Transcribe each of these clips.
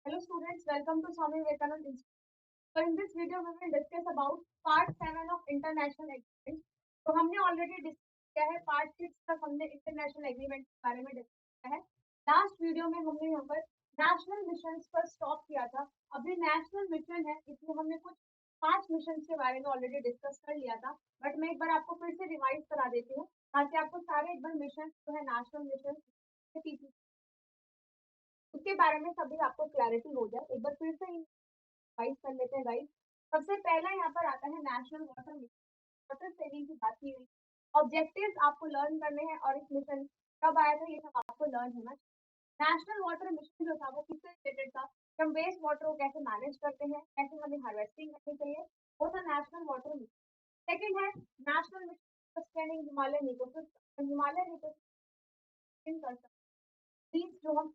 Hello students, welcome to Swami Vivekanand Institute. So in this video we will discuss about part 7 of international agreement. तो हमने already discuss किया है part 6 तक हमने international agreement के बारे में डिस्कस किया है। लास्ट वीडियो में हमने यहाँ पर नेशनल मिशन पर स्टॉप किया था। अभी नेशनल मिशन है इसलिए हमने कुछ 5 मिशन के बारे में ऑलरेडी डिस्कस कर लिया था, बट मैं एक बार आपको फिर से रिवाइज करा देती हूँ ताकि आपको सारे एक बार मिशन जो है नेशनल मिशन उसके बारे में सभी आपको क्लैरिटी हो जाए। एक बार फिर से रिवाइज कर लेते हैं गाइस। सबसे पहला यहाँ पर आता है national water mission. Water saving की बात की गई, ऑब्जेक्टिव्स आपको लर्न करने हैं और इस मिशन कब आया था ये सब आपको लर्न होना चाहिए। नेशनल वाटर मिशन जो था वो किससे रिलेटेड था, हम वेस्ट वाटर को कैसे मैनेज करते हैं, कैसे हमें हार्वेस्टिंग करनी चाहिए, वो था नेशनल वाटर मिशन। सेकेंड है national mission sustaining Himalayan ecosystem. Himalayan ecosystem कर सकते बीच जो हम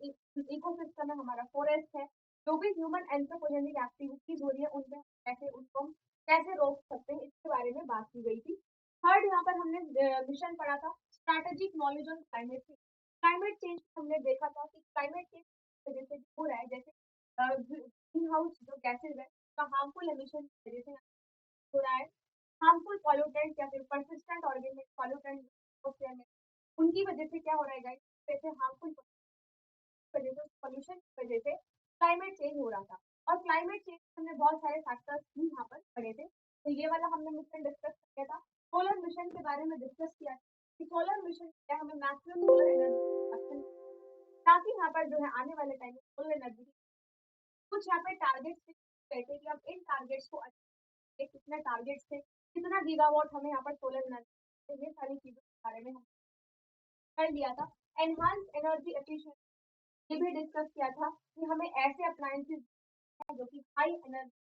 इकोसिस्टम है, हमारा फॉरेस्ट है, जो भी ह्यूमन एंथ्रोपोजेनिक एक्टिविटीज हो रही है उनपे कैसे उनको हम कैसे रोक सकते हैं, इसके बारे में बात की गई थी। थर्ड यहाँ पर हमने मिशन पढ़ा था strategic knowledge on climate change. Climate change हमने देखा था कि क्लाइमेट चेंज की वजह से हो रहा है, जैसे ग्रीन हाउस जो गैसेज है उसका हार्मफुल एमिशन की वजह से हो रहा है। हार्मफुल पॉल्यूटेंट या फिर परसिस्टेंट ऑर्गेनिक पॉल्यूटेंट उनकी वजह से क्या हो रहा है गाइस, जैसे हार्मफुल वजह से पॉल्यूशन की वजह से क्लाइमेट चेंज हो रहा था। और क्लाइमेट चेंज हमने बहुत सारे फैक्टर्स भी यहाँ पर पढ़े थे। तो ये वाला हमने मिशन डिस्कस किया था। सोलर मिशन के बारे में डिस्कस किया कि सोलर मिशन क्या हमें मैक्सिमम सोलर एनर्जी प्रोडक्शन ताकि यहाँ पर जो है आने वाले टाइम में सोलर एनर्जी कुछ यहाँ पे टारगेट्स कहते कि हम इन टारगेट्स को कितने टारगेट्स थे, कितना गीगावाट हमें यहाँ पर सोलर एनर्जी, ये सारी चीजों के बारे में हम कर लिया था। एनहांस एनर्जी एफिशिएंसी ये भी डिस्कस किया था कि हमें ऐसे अप्लायंसेस जो कि हाई एनर्जी,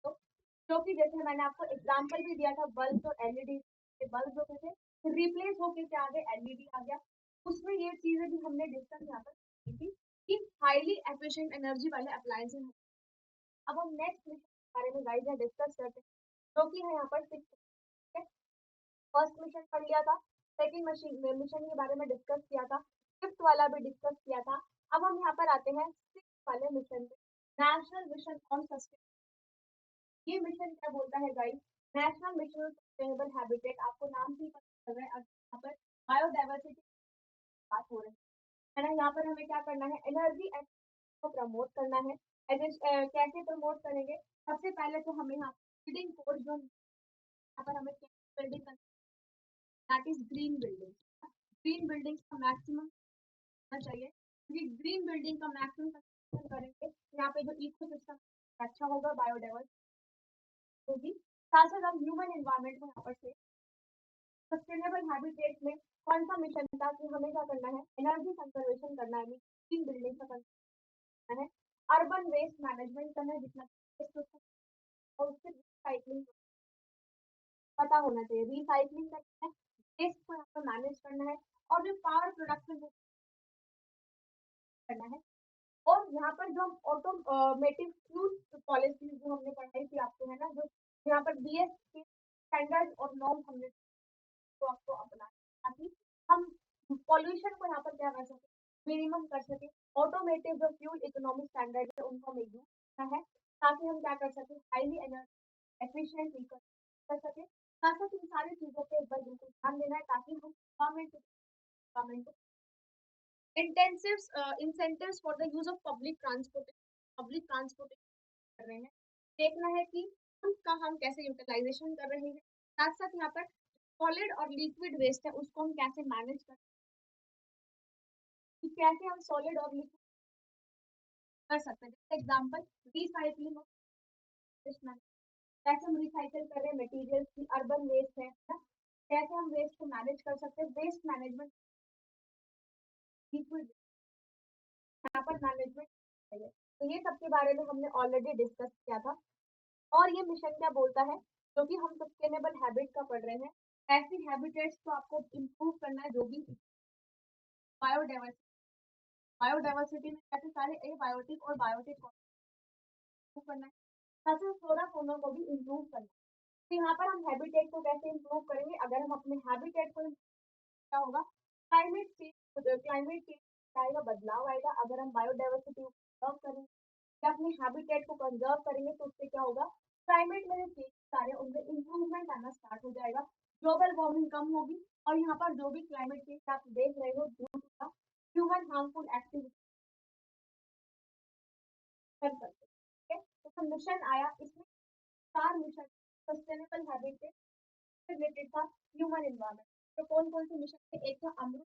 तो जो कि जैसे मैंने आपको एग्जांपल भी दिया था बल्ब और एलईडी के बल्ब जो थे रिप्लेस होके क्या आ गए एलईडी आ गया। उसमें ये चीजें भी हमने डिस्कस यहाँ पर की थी कि हाईली एफिशिएंट एनर्जी वाले अप्लायंसेस। अब हम नेक्स्ट मिशन के बारे में गाइस डिस्कस करते हैं जो कि है यहाँ पर सिक्स। फर्स्ट मिशन पढ़ लिया था, सेकंड मिशन के बारे में डिस्कस किया था, फिफ्थ वाला भी डिस्कस किया था। अब हम यहाँ पर आते हैं सिक्स वाले मिशन पे, नेशनल मिशन ऑन सस्टेनेबल। ये मिशन क्या बोलता है guys, national mission on sustainable habitat. आपको नाम से ही पता चल रहा है यहाँ पर बायोडाइवर्सिटी बात हो रही है ना। यहाँ पर हमें क्या करना है, एनर्जी को प्रमोट करना है। कैसे प्रमोट करेंगे, सबसे पहले तो हमें यहाँ बिल्डिंग कोड जो यहाँ पर हमें building that is green building. Green building का मैक्सिमम होना चाहिए क्योंकि ग्रीन बिल्डिंग का मैक्सिमम कंस्ट्रक्शन करेंगे यहाँ पे जो इकोसिस्टम अच्छा होगा, बायोडाइवर्सिटी होगी, साथ साथ हम ह्यूमन एनवायरनमेंट को यहाँ पर से सस्टेनेबल हैबिटेट में कौन सा मिशन था कि हमें क्या करना है, एनर्जी कंजर्वेशन करना है, ग्रीन बिल्डिंग का करना है, अर्बन वेस्ट मैनेजमेंट करना है, जितना और उससे रिसाइकलिंग पता होना चाहिए, रिसाइकलिंग करना है, वेस्ट को यहाँ पर मैनेज करना है, और जो पावर प्रोडक्शन करना है। और यहाँ पर जो हम ऑटोमेटिव फ्यूल पॉलिसीज जो हमने पढ़ाई थी आपको है ना, जो यहाँ पर बीएस के स्टैंडर्ड और नॉर्म हमने तो आपको अपना ताकि हम पॉल्यूशन को यहाँ पर क्या कर सके, मिनिमम कर सके। ऑटोमेटिव जो फ्यूल इकोनॉमिक स्टैंडर्ड है उनको हमें यूज करना है ताकि हम क्या कर सके, हाईली एनर्जी एफिशिएंट कर सके। साथ साथ इन सारी चीजों पे एक बार बिल्कुल ध्यान देना है ताकि हम government incentives for the use of public transport कर रहे हैं, देखना है कि उनका हम कैसे यूटिलाइजेशन कर रहे हैं। साथ साथ यहाँ पर सॉलिड और लिक्विड वेस्ट है उसको हम कैसे मैनेज कर, कैसे हम सॉलिड और लिक्विड कर सकते हैं। जैसे example recycling of waste management, कैसे हम रिसाइकल कर रहे हैं मटेरियल की, अर्बन वेस्ट है ना, कैसे हम वेस्ट को मैनेज कर सकते हैं, वेस्ट मैनेजमेंट, लिक्विड यहाँ पर मैनेजमेंट है। तो ये सब के बारे में हमने ऑलरेडी डिस्कस किया था। और ये मिशन क्या बोलता है, जो कि हम सस्टेनेबल हैबिट का पढ़ रहे हैं, ऐसी हैबिटेट्स को आपको इम्प्रूव करना है जो भी बायोडाइवर्सिटी, बायोडाइवर्सिटी में कैसे सारे एबायोटिक और बायोटिक को करना है, साथ ही फ्लोरा फौना को भी इम्प्रूव करना है। तो यहाँ पर हम हैबिटेट को कैसे इम्प्रूव करेंगे, अगर हम अपने हैबिटेट को क्या होगा, क्लाइमेट चेंज आएगा, बदलाव आएगा। अगर हम बायोडाइवर्सिटी को कंजर्व करेंगे या अपने हैबिटेट को कंजर्व करेंगे तो उससे क्या होगा, क्लाइमेट में जो चेंजेस आ रहे हैं उनमें इंप्रूवमेंट आना स्टार्ट हो जाएगा, ग्लोबल वार्मिंग कम होगी और यहाँ पर जो भी क्लाइमेट चेंज आप देख रहे हो due to human harmful activity कर सकते हैं। ठीक है, तो मिशन आया, इसमें 4 मिशन सस्टेनेबल हैबिटेट रिलेटेड था, ह्यूमन एनवायरनमेंट। तो कौन कौन से मिशन थे, एक था अमृत,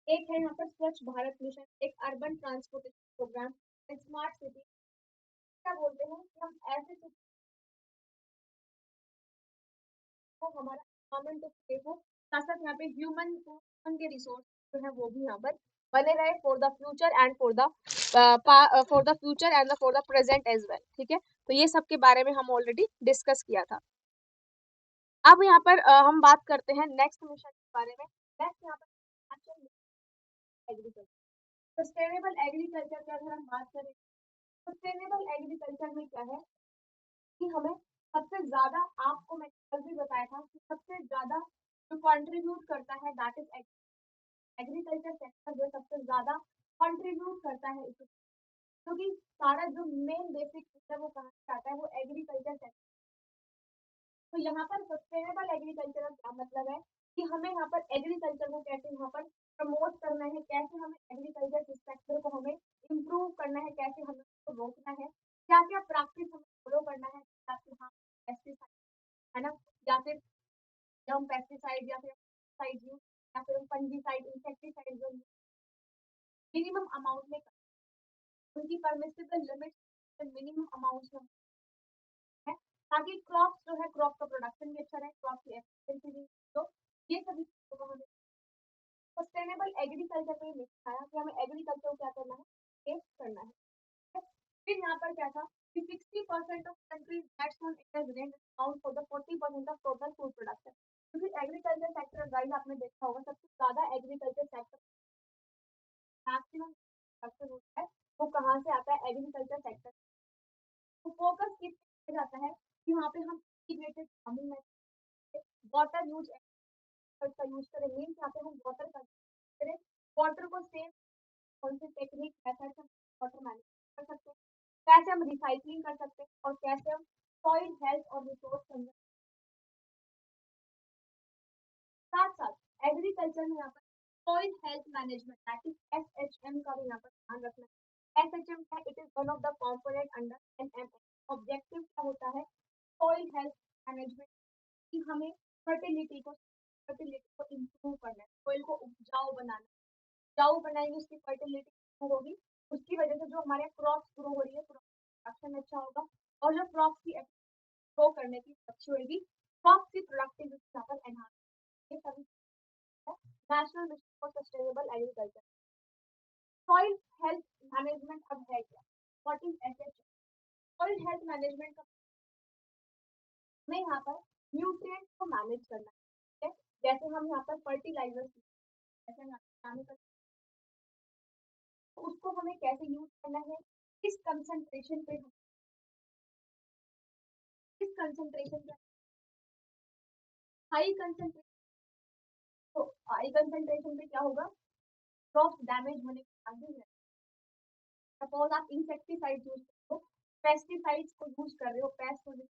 एक है यहाँ पर स्वच्छ भारत मिशन, एक urban transportation programme, smart city. क्या बोलते हैं कि हम ऐसे सिटी को हमारा एनवायरमेंट तो सेफ हो, साथ साथ यहाँ पे ह्यूमन के रिसोर्स जो है वो भी यहाँ पर बने रहे for the future and for the present as well. ठीक है, तो ये सब के बारे में हम ऑलरेडी डिस्कस किया था। अब यहाँ पर हम बात करते हैं नेक्स्ट मिशन के बारे में। नेक्स्ट यहाँ पर एग्रीकल्चर, सस्टेनेबल एग्रीकल्चर की अगर हम बात करें, सस्टेनेबल एग्रीकल्चर में क्या है कि हमें सबसे ज्यादा, आपको मैं कल भी बताया था कि सबसे ज्यादा जो कंट्रीब्यूट करता है दैट इज एग्रीकल्चर सेक्टर, जो सबसे ज्यादा कंट्रीब्यूट करता है इसे, क्योंकि सारा जो मेन बेसिक है वो कहाँ से आता है, वो एग्रीकल्चर सेक्टर। तो यहाँ पर सस्टेनेबल एग्रीकल्चर का क्या मतलब है कि हमें यहाँ पर एग्रीकल्चर को कैसे यहाँ पर प्रमोट करना है, कैसे हमें एग्रीकल्चर सेक्टर को हमें इम्प्रूव करना है, कैसे हमें उसको रोकना है, क्या क्या प्रैक्टिस हमें फॉलो करना है, ताकि हाँ पेस्टिसाइड है ना, या फिर हम पेस्टिसाइड या फिर साइड यूज या फिर फंजीसाइड इंसेक्टिसाइड जो मिनिमम अमाउंट में, उनकी परमिसिबल लिमिट मिनिमम अमाउंट में है, ताकि क्रॉप जो है क्रॉप का प्रोडक्शन भी अच्छा रहे, क्रॉप की एफिशिएंसी भी। तो ये सभी चीजों को हमें सस्टेनेबल एग्रीकल्चर में लिखा है कि हमें एग्रीकल्चर को क्या करना है, सेव करना है। फिर यहाँ पर क्या था कि 60% of countries that's on it is rent account for the 40% of total food production. क्योंकि एग्रीकल्चर सेक्टर गाइस आपने देखा होगा सबसे ज्यादा एग्रीकल्चर सेक्टर मैक्सिमम प्रोडक्शन होता है वो कहाँ से आता है, एग्रीकल्चर सेक्टर। तो फोकस किस पे जाता है कि वहाँ पे हम इंटीग्रेटेड फार्मिंग में वाटर यूज का यूज करें, मीन यहाँ पे हम वाटर का करें, वाटर को सेव, कौन सी टेक्निक कैसे हम वाटर मैनेज कर सकते हैं, कैसे हम रिसाइकलिंग कर सकते हैं और कैसे हम सॉइल हेल्थ और रिसोर्स कंजर्वेशन, साथ साथ एग्रीकल्चर में यहाँ पर soil health management that is SHM का भी यहाँ पर ध्यान रखना है। एसएचएम का it is one of the component under NMM. Objective क्या होता है, सॉइल हेल्थ मैनेजमेंट, कि हमें फर्टिलिटी को इम्प्रूव करना है, सॉइल को उपजाऊ बनाएंगे, उसकी फर्टिलिटी इम्प्रूव होगी, उसकी वजह से जो हमारे क्रॉप ग्रो हो रही है प्रोडक्शन अच्छा होगा, और जो क्रॉप की ग्रो करने की अच्छी होगी, क्रॉप की प्रोडक्टिविटी यहाँ पर एनहांस, ये सभी national mission for sustainable agriculture. Soil health management अब है क्या, what is SH, soil health management का हमें यहाँ पर न्यूट्रिएंट्स को मैनेज करना है। जैसे हम यहाँ पर फर्टिलाइजर, जैसे हम तो उसको हमें कैसे यूज करना है, किस कंसंट्रेशन पे, किस कंसंट्रेशन पे, हाई कंसंट्रेशन। तो हाई कंसंट्रेशन पे क्या होगा, क्रॉप डैमेज होने के चांसेस है। सपोज आप इंसेक्टिसाइड यूज कर रहे हो, पेस्टिसाइड्स को यूज कर रहे हो पेस्ट होने,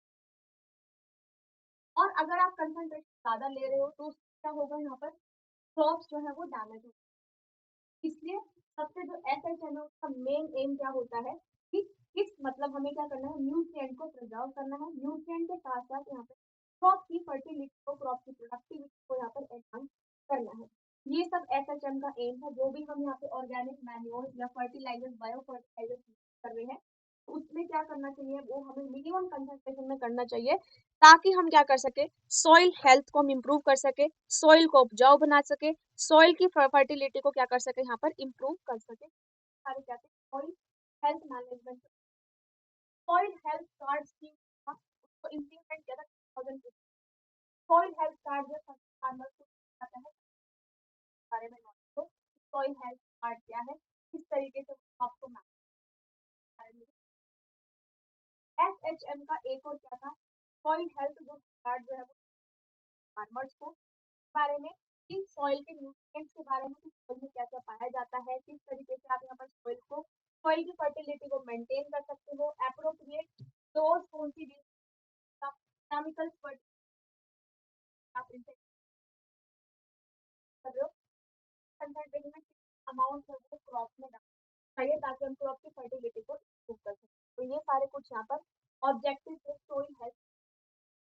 और अगर आप कंसंट्रेशन ज्यादा ले रहे हो तो क्या होगा, यहाँ पर क्रॉप्स जो है वो डैमेज होगा। इसलिए सबसे जो एसएचएम है उसका मेन एम क्या होता है कि किस मतलब हमें क्या करना है, न्यूट्रिएंट को प्रिजर्व करना है, न्यूट्रिएंट के साथ साथ यहाँ पे क्रॉप की फर्टिलिटी को, क्रॉप की प्रोडक्टिविटी को यहाँ पर एनहांस करना है। ये सब एसएचएम का एम है। जो भी हम यहाँ पे ऑर्गेनिक मैन्योर या फर्टिलाइजर, बायो फर्टिलाइजर कर रहे हैं, तो उसमें क्या करना चाहिए, वो हमें मिनिमम कंसंट्रेशन में करना चाहिए, ताकि हम क्या कर सके, सॉइल हेल्थ को हम इम्प्रूव कर सके, सॉइल को उपजाऊ बना सके, सॉइल की फर्टिलिटी को क्या कर सके, यहाँ पर इम्प्रूव कर सके। सारे क्या थे, soil health management, soil health card scheme था, उसको इम्प्लीमेंट किया था 2015। सॉइल हेल्थ कार्ड जो फार्मर्स को आता है बारे में नॉलेज हो, सॉइल हेल्थ कार्ड क्या है, किस तरीके से आपको मैनेज। एसएचएम का एक और क्या था, सॉइल हेल्थ जो कार्ड जो है वो फार्मर्स को बारे में, कि सॉइल के न्यूट्रिएंट्स के बारे में, कि सॉइल में क्या क्या पाया जाता है, किस तरीके से मेंटेन कर सकते हो। एप्रोप्रिएट डोज कौन सी केमिकल्स आप इनसे कर रहे हो, कंसंट्रेशन में अमाउंट है वो क्रॉप में चाहिए ताकि हम क्रॉप की फर्टिलिटी को इम्प्रूव कर सकें। तो ये सारे कुछ यहाँ पर ऑब्जेक्टिव थे सोइल हेल्थ।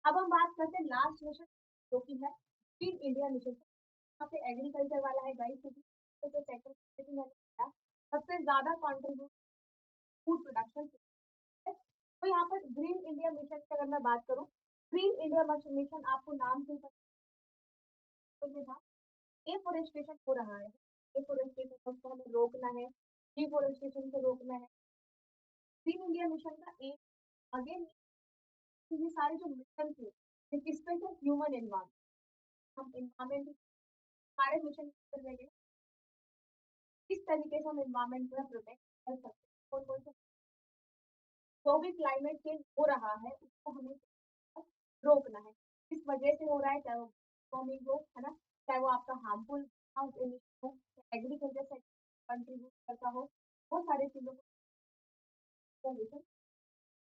अब हम बात करते हैं लास्ट मिशन जो कि है ग्रीन इंडिया मिशन। यहाँ पे एग्रीकल्चर वाला है गाइस, क्योंकि सेक्टर मैंने बताया सबसे ज्यादा कॉन्ट्रीब्यूट फूड प्रोडक्शन। तो यहाँ पर ग्रीन इंडिया मिशन की अगर मैं बात करूँ, ग्रीन इंडिया मिशन आपको नाम से था एफोरेस्टेशन हो रहा है। एफोरेस्टेशन को हमें रोकना है, डिफोरेस्टेशन को रोकना है। ग्रीन इंडिया मिशन का एम अगेन ये सारे जो मिशन थे स्पेशल ह्यूमन एनवायरमेंट, हम एनवायरमेंट सारे मिशन कर रहे हैं किस तरीके से हम एनवायरमेंट को प्रोटेक्ट कर सकते हैं। कौन कौन से जो भी क्लाइमेट चेंज हो रहा है उसको हमें रोकना है। किस वजह से हो रहा है, चाहे वो वार्मिंग हो, है ना, चाहे वो आपका हार्मफुल हाउस एमिशन हो, एग्रीकल्चर से कंट्रीब्यूट करता हो, वो सारी चीजों को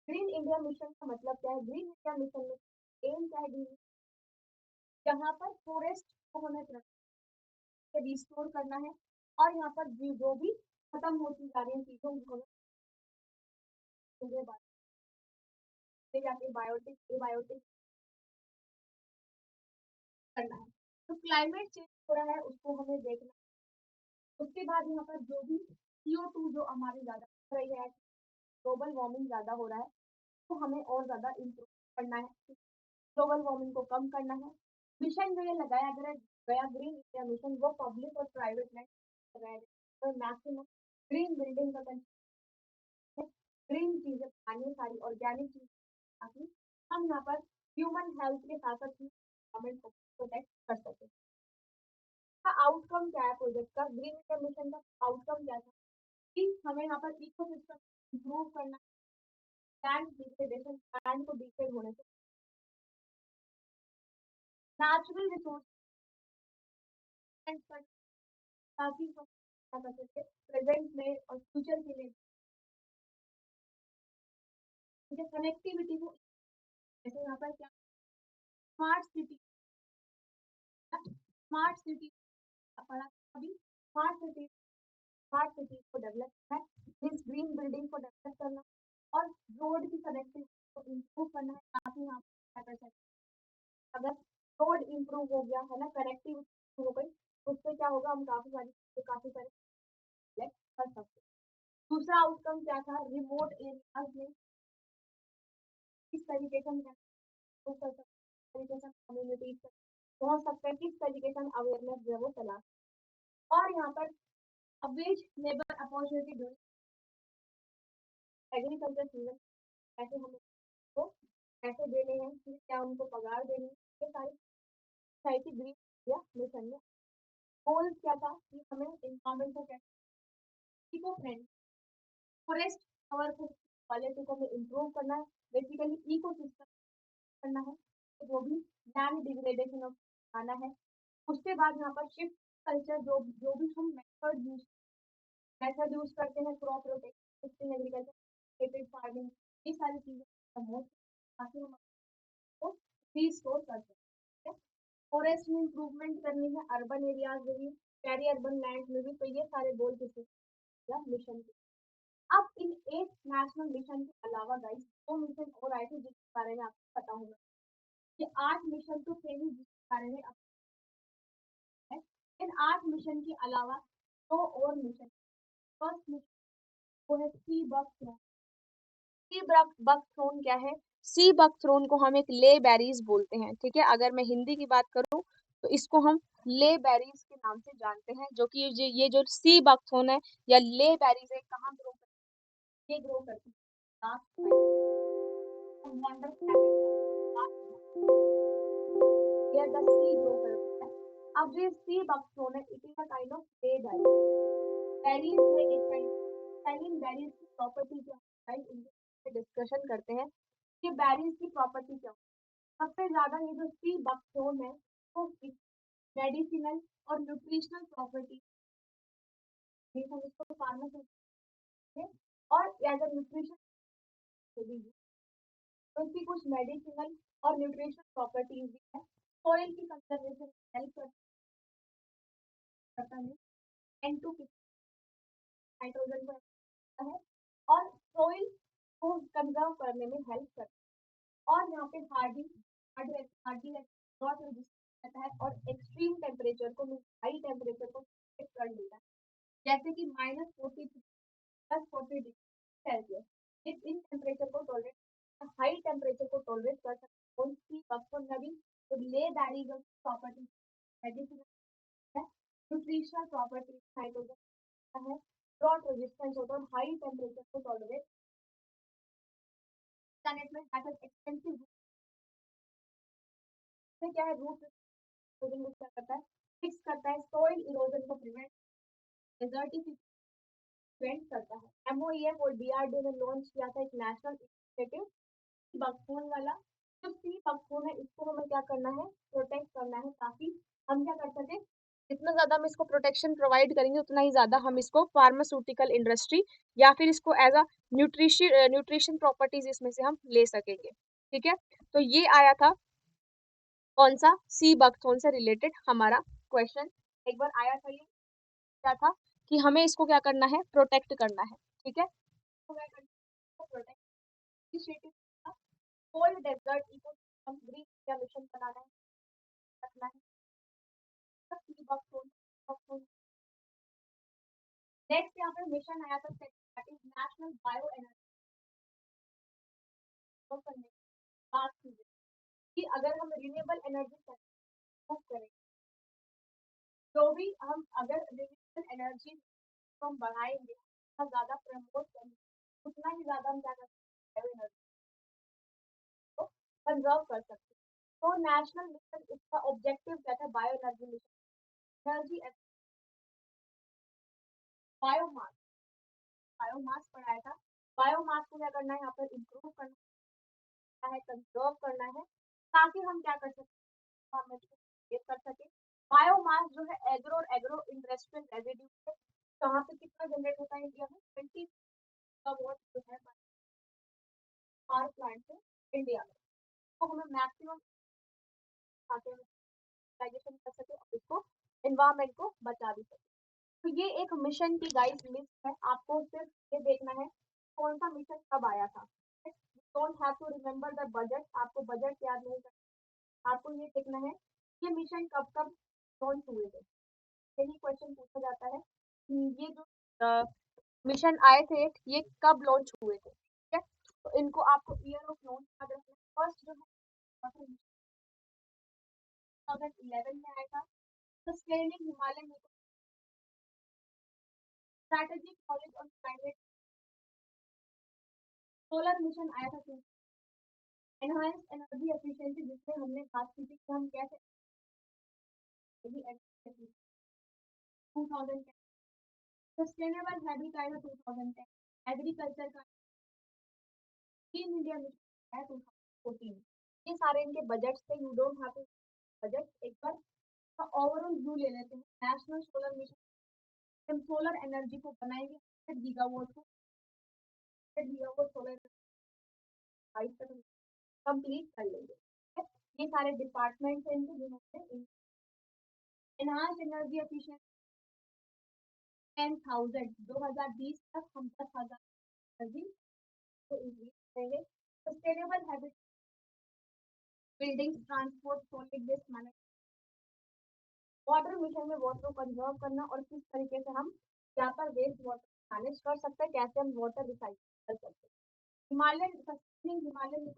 ग्रीन इंडिया मिशन का मतलब क्या है। ग्रीन इंडिया मिशन में एम क्या है, यहाँ पर फॉरेस्ट को हमें रिस्टोर करना है और यहाँ पर जो भी खत्म होती जा रही चीजों को जाके बायोटिक करना है। तो क्लाइमेट चेंज हो रहा है उसको हमें देखना है। उसके बाद यहाँ पर जो भी CO2 जो हमारी ज्यादा हो रही है, ग्लोबल वार्मिंग ज्यादा हो रहा है, तो हमें और ज्यादा इम्प्रूव करना है, ग्लोबल वार्मिंग को कम करना है। मिशन जो ये लगाया गया ग्रीन इंडिया मिशन, वो पब्लिक और प्राइवेट लैंड लगाया गया तो मैक्सिमम ग्रीन बिल्डिंग का ग्रीन चीजें खानी सारी ऑर्गेनिक चीज ताकि हम यहाँ पर ह्यूमन हेल्थ के साथ साथ गवर्नमेंट को प्रोटेक्ट कर सके। आउटकम क्या है प्रोजेक्ट का, ग्रीन इंडिया मिशन का आउटकम क्या था कि हमें यहाँ पर इकोसिस्टम इंप्रूव करना, लैंड डिग्रेडेशन, लैंड को डिग्रेड होने से नेचुरल रिसोर्स ताकि प्रेजेंट में और फ्यूचर के लिए कनेक्टिविटी को, जैसे यहाँ पर क्या स्मार्ट सिटी पढ़ा अभी, स्मार्ट सिटी को डेवलप करना है, इस ग्रीन बिल्डिंग को डेवलप करना और रोड की कनेक्टिविटी को इम्प्रूव करना है ताकि यहाँ पर कर सकते। अगर रोड इम्प्रूव हो गया है ना, कनेक्टिविटी हो गई, तो उससे क्या होगा, हम काफी सारे कर सकते। दूसरा आउटकम क्या था, रिमोट एरियाज में किस तरीके से हम कर सकते, तरीके से कम्युनिटी पहुंच सकते हैं, किस तरीके से हम अवेयरनेस जो है वो फैला। और यहाँ पर Awez labour opportunity agriculture season कैसे हम को कैसे देने हैं, क्या उनको पगार देनी है, ये सारी सोसाइटी ग्रीन इंडिया मिशन में गोल क्या था कि हमें इन्वायरमेंट को कैसे इको फ्रेंडली फॉरेस्ट कवर को क्वालिटी को इम्प्रूव करना है, बेसिकली इको सिस्टम करना है, तो वो भी लैंड डिग्रेडेशन ऑफ आना है। उसके बाद यहाँ पर शिफ्ट कल्चर जो भी हम मेथड यूज करते हैं, क्रॉप रोटेशन, एग्रीकल्चर, फार्मिंग, ये सारी चीजें ताकि हम को रीस्टोर कर सकते हैं। फॉरेस्ट में इम्प्रूवमेंट करनी है, अर्बन एरियाज में भी, पेरी अर्बन लैंड में भी, तो ये सारे गोल किसी मिशन के। अब इन 8 नेशनल मिशन के अलावा गाइस 2 मिशन और आए थे जिसके बारे में आपको पता होगा। ये 8 मिशन तो थे ही जिसके बारे में है। इन 8 मिशन के अलावा 2 और मिशन। फर्स्ट मिशन वो है सी बक थ्रोन। सी बक थ्रोन क्या है, सी बक थ्रोन को हम एक ले बेरीज बोलते हैं, ठीक है। अगर मैं हिंदी की बात करूं तो इसको हम ले बेरीज के नाम से जानते हैं, जो कि ये जो सी बक थ्रोन है या ले बेरीज है, कहाँ ग्रो करती है, ये ग्रो करती है where the sea grow करती है। अब ये सी बक थ्रोन है, it is a kind of ले बेरीज। बेरीज है एक काइंड, सेलिंग बेरीज की प्रॉपर्टी क्या है, इनके डिस्कशन करते हैं कि बेरीज की प्रॉपर्टी क्या है। सबसे ज्यादा ये जो सी बकथ्रोन है वो मेडिसिनल और न्यूट्रिशनल प्रॉपर्टी, हम इसको फार्मास्यूटिकल और एज अ न्यूट्रिशन तो इसकी कुछ मेडिसिनल और न्यूट्रिशन प्रॉपर्टीज भी है। सॉइल की कंजर्वेशन हेल्प करता है, एंड टू नाइट्रोजन को है और सॉइल को कंजर्व करने में हेल्प करता है। और यहाँ पे हार्डी हार्डी नॉट रेजिस्टेंट रहता है और एक्सट्रीम टेम्परेचर को हाई टेम्परेचर को कर देता है, जैसे कि -40 +40 डिग्री सेल्सियस। इन टेम्परेचर को टॉलरेट हाई टेम्परेचर को टॉलरेट कर सकते हैं। उनकी नवी तो ले बैरिगल प्रॉपर्टी मेडिसिन है, न्यूट्रिशनल प्रॉपर्टी नाइट्रोजन है, ड्रॉट रेजिस्टेंस होता है, हाई टेम्परेचर को टॉलरेट प्लैनेट में ऐसा एक्सपेंसिव क्या है रूट इरोजन क्या करता है, फिक्स करता है, सॉइल इरोजन को डिजर्टिफिकेशन प्रिवेंट करता है। एमओईएफ और डीआरडीओ ने लॉन्च किया था एक नेशनल इनिशिएटिव बकथून वाला। जो सी बकथून है इसको हमें क्या करना है, प्रोटेक्ट करना है, ताकि हम क्या कर सके, जितना ज्यादा हम इसको प्रोटेक्शन प्रोवाइड करेंगे उतना ही ज्यादा हम इसको फार्मास्यूटिकल इंडस्ट्री या फिर इसको एज अ न्यूट्रिशन प्रॉपर्टीज इसमें से हम ले सकेंगे। ठीक है, तो ये आया था कौन सा, सी बकथोन से रिलेटेड हमारा क्वेश्चन एक बार आया था। ये क्या था कि हमें इसको क्या करना है, प्रोटेक्ट करना है। ठीक है, तो क्या करना है, प्रोटेक्ट इनिशिएटिव का cold desert ecosystem green India mission बनाना है, रखना है सी बकथोन। नेक्स्ट यहाँ पे मिशन आया था that is national bio energy करने की बात की गई कि अगर हम रिन्यूएबल एनर्जी करें, जो भी हम अगर रिन्यूएबल एनर्जी को हम बढ़ाएंगे, उतना ज्यादा प्रमोट करेंगे, उतना ही ज्यादा हम क्या कर सकते हैं, एनर्जी को कंजर्व कर सकते हैं। तो नेशनल मिशन इसका ऑब्जेक्टिव क्या था, bio energy mission, energy biomass, biomass पढ़ाया था। बायोमास को क्या करना है, यहाँ पर इम्प्रूव करना है, कंजर्व करना है, ताकि हम क्या कर सकते हैं, कर सके। बायोमास जो है एग्रो और एग्रो इंडस्ट्रियल रेजिड्यू है, कहाँ पे कितना जनरेट होता है इंडिया में, 20 मेगावाट जो है पावर प्लांट है इंडिया में। तो हमें मैक्सिमम कर सके और इसको एनवायरमेंट को बचा भी सके। तो ये एक मिशन की गाइड लिस्ट है, आपको सिर्फ ये देखना है कौन सा मिशन कब आया था। Don't have to remember the budget, आपको बजट याद नहीं करना, आपको ये देखना है ये मिशन कब कब लॉन्च हुए थे। यही क्वेश्चन पूछा जाता है कि ये जो मिशन आए थे ये कब लॉन्च हुए थे। ठीक है, तो इनको आपको ईयर ऑफ लॉन्च याद रखना है। फर्स्ट जो है 2011 में आया था, sustaining Himalayan strategic knowledge on climate. Solar mission आया था, एनहांस एनर्जी एफिशिएंसी, जिसमें हमने बात की थी कि हम कैसे 2010 सस्टेनेबल हैबिट 2010, एग्रीकल्चर का क्लीन इंडिया मिशन है 2014। ये सारे इनके बजट्स थे, you don't have to budget. एक बार ओवरऑल व्यू ले लेते हैं। नेशनल सोलर मिशन, हम सोलर एनर्जी को बनाएंगे 100 गीगावाट को, 100 गीगावाट सोलर कंप्लीट कर लेंगे। ये सारे डिपार्टमेंट हैं इनके, जिन्होंने एनहांस एनर्जी एफिशिएंसी 10,000 2020 तक हम 10,000 एनर्जी को इंक्रीज करेंगे। Sustainable habit buildings, transport, solid waste management. Water mission में वाटर को कंजर्व करना और किस तरीके से हम यहाँ पर वेस्ट वाटर मैनेज कर सकते हैं, कैसे हम वाटर रिसाइकिल कर सकते हैं। हिमालयन सस्टेनिंग हिमालयन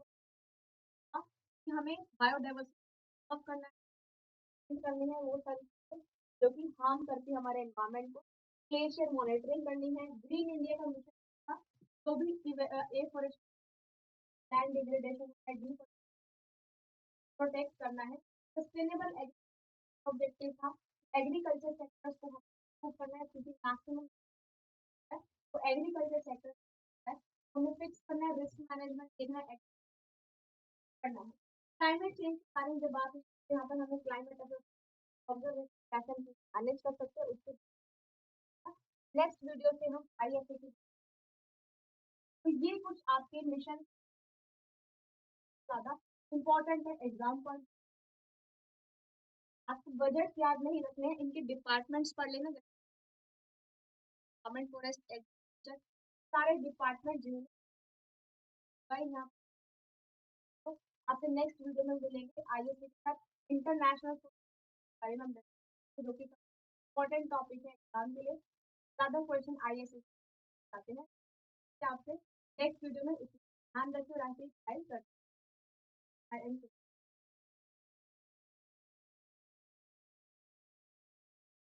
कि हमें बायोडाइवर्सिटी करना करनी है, वो सारी चीजें जो कि हार्म करती है हमारे एनवायरमेंट को। ग्लेशियर मॉनिटरिंग करनी है। ग्रीन इंडिया का मिशन था, तो भी एफॉरेस्टेशन, लैंड डिग्रेडेशन प्रोटेक्ट करना है। सस्टेनेबल ऑब्जेक्टिव था, एग्रीकल्चर सेक्टर्स को improve करना है, क्योंकि मैक्सिमम है तो एग्रीकल्चर सेक्टर है, हमें फिक्स करना है, रिस्क मैनेजमेंट देखना है, करना है। क्लाइमेट चेंज के बारे में जब बात यहाँ पर हमें क्लाइमेट ऑब्जर्वेशन कैसे मैनेज कर सकते हैं उसके नेक्स्ट वीडियो से हम आई तो ये कुछ आपके मिशन ज़्यादा इम्पोर्टेंट है एग्ज़ाम पॉइंट। आपको बजट याद नहीं रखने हैं, इनके डिपार्टमेंट्स पढ़ लेना, गवर्नमेंट फॉरेस्ट एग्रीकल्चर, सारे डिपार्टमेंट जिन्होंने यहाँ। तो आपसे नेक्स्ट वीडियो में मिलेंगे आईएएस के साथ इंटरनेशनल बारे में हम जो कि इम्पोर्टेंट टॉपिक है एग्जाम के लिए, ज़्यादा क्वेश्चन आईएएस आते हैं। आपसे नेक्स्ट वीडियो में ध्यान रखिए और ऐसे ही फाइल करते हैं।